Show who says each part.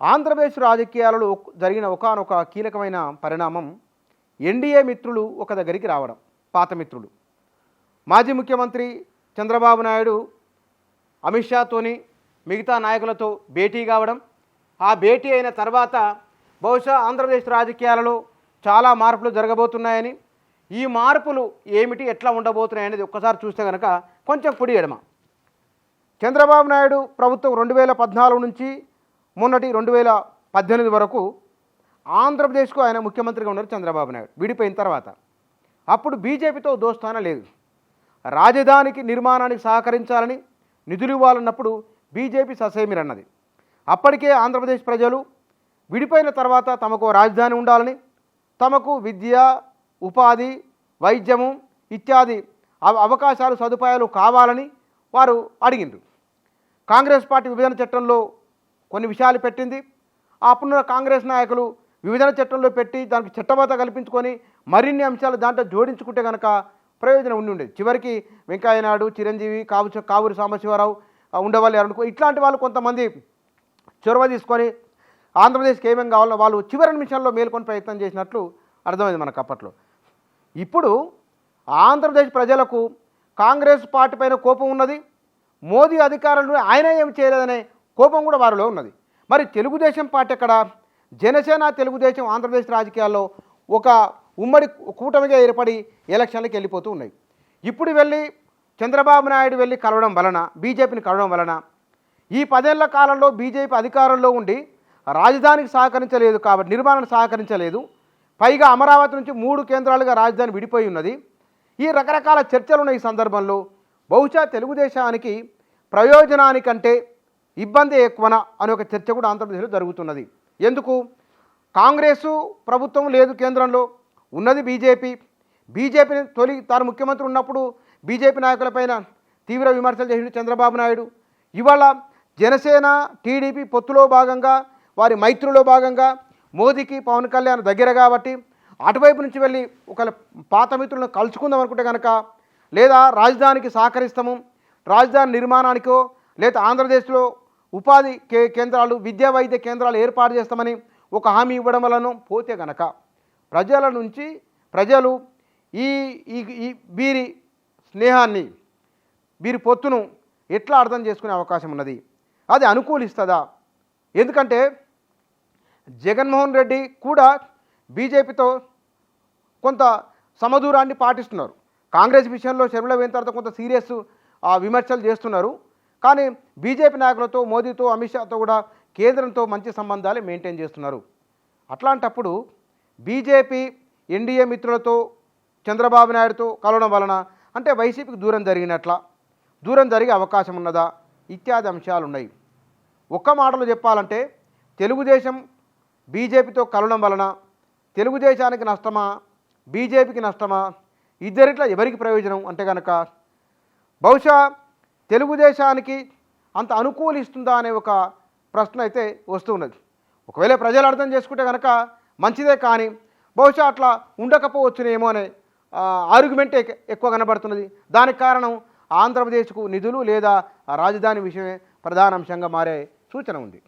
Speaker 1: ఆంధ్రప్రదేశ్ రాజకీయాలలో జరిగిన ఒకానొక కీలకమైన పరిణామం ఎన్డీఏ మిత్రులు ఒక దగ్గరికి రావడం. పాత మిత్రులు మాజీ ముఖ్యమంత్రి చంద్రబాబు నాయుడు అమిత్ షాతోని మిగతా నాయకులతో భేటీ కావడం. ఆ భేటీ అయిన తర్వాత బహుశా ఆంధ్రప్రదేశ్ రాజకీయాలలో చాలా మార్పులు జరగబోతున్నాయని, ఈ మార్పులు ఏమిటి, ఎట్లా ఉండబోతున్నాయనేది ఒక్కసారి చూస్తే కనుక కొంచెం కుడి ఎడమ. చంద్రబాబు నాయుడు ప్రభుత్వం 2014 నుంచి మొన్నటి 2018 వరకు ఆంధ్రప్రదేశ్కు ఆయన ముఖ్యమంత్రిగా ఉన్నారు చంద్రబాబు నాయుడు. విడిపోయిన తర్వాత అప్పుడు బీజేపీతో దోస్తాన లేదు. రాజధానికి నిర్మాణానికి సహకరించాలని నిధులు ఇవ్వాలన్నప్పుడు బీజేపీ ససేమిరన్నది. అప్పటికే ఆంధ్రప్రదేశ్ ప్రజలు విడిపోయిన తర్వాత తమకు రాజధాని ఉండాలని, తమకు విద్య, ఉపాధి, వైద్యము ఇత్యాది అవకాశాలు, సదుపాయాలు కావాలని వారు అడిగిండ్రు. కాంగ్రెస్ పార్టీ విభజన చట్టంలో కొన్ని విషయాలు పెట్టింది. అప్పుడున్న కాంగ్రెస్ నాయకులు విభజన చట్టంలో పెట్టి దానికి చట్టబద్ధత కల్పించుకొని మరిన్ని అంశాలు దాంట్లో జోడించుకుంటే కనుక ప్రయోజనం ఉండేది. చివరికి వెంకయ్య నాయుడు, చిరంజీవి, కావూరి సాంబశివరావు, ఉండవల్లి అరుణ్ ఇట్లాంటి వాళ్ళు కొంతమంది చొరవ తీసుకొని ఆంధ్రప్రదేశ్కి ఏమేమి కావాలో వాళ్ళు చివరి నిమిషంలో మేల్కొని ప్రయత్నం చేసినట్లు అర్థమైంది మనకు అప్పట్లో. ఇప్పుడు ఆంధ్రప్రదేశ్ ప్రజలకు కాంగ్రెస్ పార్టీ పైన కోపం ఉన్నది. మోదీ అధికారులను ఆయన ఏమి చేయలేదనే కోపం కూడా వారిలో ఉన్నది. మరి తెలుగుదేశం పార్టీ ఎక్కడ? జనసేన, తెలుగుదేశం ఆంధ్రప్రదేశ్ రాజకీయాల్లో ఒక ఉమ్మడి కూటమిగా ఏర్పడి ఎలక్షన్లకు వెళ్ళిపోతూ ఉన్నాయి. ఇప్పుడు వెళ్ళి చంద్రబాబు నాయుడు వెళ్ళి కలవడం వలన, బీజేపీని కలవడం వలన ఈ 10 ఏళ్ల కాలంలో బీజేపీ అధికారంలో ఉండి రాజధానికి సహకరించలేదు కాబట్టి, నిర్మాణానికి సహకరించలేదు. పైగా అమరావతి నుంచి 3 కేంద్రాలుగా రాజధాని విడిపోయి ఉన్నది. ఈ రకరకాల చర్చలు ఉన్న ఈ సందర్భంలో బహుశా తెలుగుదేశానికి ప్రయోజనానికంటే ఇబ్బంది ఎక్కువనా అనే ఒక చర్చ కూడా ఆంధ్రప్రదేశ్లో జరుగుతున్నది. ఎందుకు? కాంగ్రెసు ప్రభుత్వం లేదు, కేంద్రంలో ఉన్నది బీజేపీ. బీజేపీని తాను ముఖ్యమంత్రి ఉన్నప్పుడు బీజేపీ నాయకులపైన తీవ్ర విమర్శలు చేసిన చంద్రబాబు నాయుడు ఇవాళ జనసేన, టీడీపీ పొత్తులో భాగంగా, వారి మైత్రిలో భాగంగా మోదీకి, పవన్ కళ్యాణ్ దగ్గర కాబట్టి అటువైపు నుంచి వెళ్ళి ఒక పాత మిత్రులను కలుసుకుందాం అనుకుంటే కనుక, లేదా రాజధానికి సహకరిస్తాము, రాజధాని నిర్మాణానికో లేదా ఆంధ్రప్రదేశ్లో ఉపాధి కేంద్రాలు, విద్యా వైద్య కేంద్రాలు ఏర్పాటు చేస్తామని ఒక హామీ ఇవ్వడం వలన పోతే కనుక ప్రజల నుంచి ప్రజలు ఈ వీరి స్నేహాన్ని, వీరి పొత్తును ఎట్లా అర్థం చేసుకునే అవకాశం ఉన్నది? అది అనుకూలిస్తుందా? ఎందుకంటే జగన్మోహన్ రెడ్డి కూడా బీజేపీతో కొంత సమదూరాన్ని పాటిస్తున్నారు. కాంగ్రెస్ విషయంలో షర్మిల పోయిన తర్వాత కొంత సీరియస్ విమర్శలు చేస్తున్నారు. కానీ బీజేపీ నాయకులతో, మోదీతో, అమిత్ షాతో కూడా కేంద్రంతో మంచి సంబంధాలు మెయింటైన్ చేస్తున్నారు. అట్లాంటప్పుడు బీజేపీ ఎన్డీఏ మిత్రులతో చంద్రబాబు నాయుడుతో కలవడం వలన అంటే వైసీపీకి దూరం జరిగినట్ల, దూరం జరిగే అవకాశం ఉన్నదా ఇత్యాది అంశాలు ఉన్నాయి. ఒక్క మాటలో చెప్పాలంటే తెలుగుదేశం బీజేపీతో కలవడం వలన తెలుగుదేశానికి నష్టమా, బీజేపీకి నష్టమా, ఇద్దరిట్లా ఎవరికి ప్రయోజనం అంటే కనుక బహుశా తెలుగుదేశానికి అంత అనుకూలిస్తుందా అనే ఒక ప్రశ్న అయితే వస్తున్నది. ఒకవేళ ప్రజలు అర్థం చేసుకుంటే కనుక మంచిదే, కానీ బహుశా అట్లా ఉండకపోవచ్చునేమో అనే ఆర్గ్యుమెంట్ ఎక్కువ కనబడుతున్నది. దానికి కారణం ఆంధ్రప్రదేశ్కు నిధులు లేదా రాజధాని విషయమే ప్రధాన అంశంగా మారే సూచన ఉంది.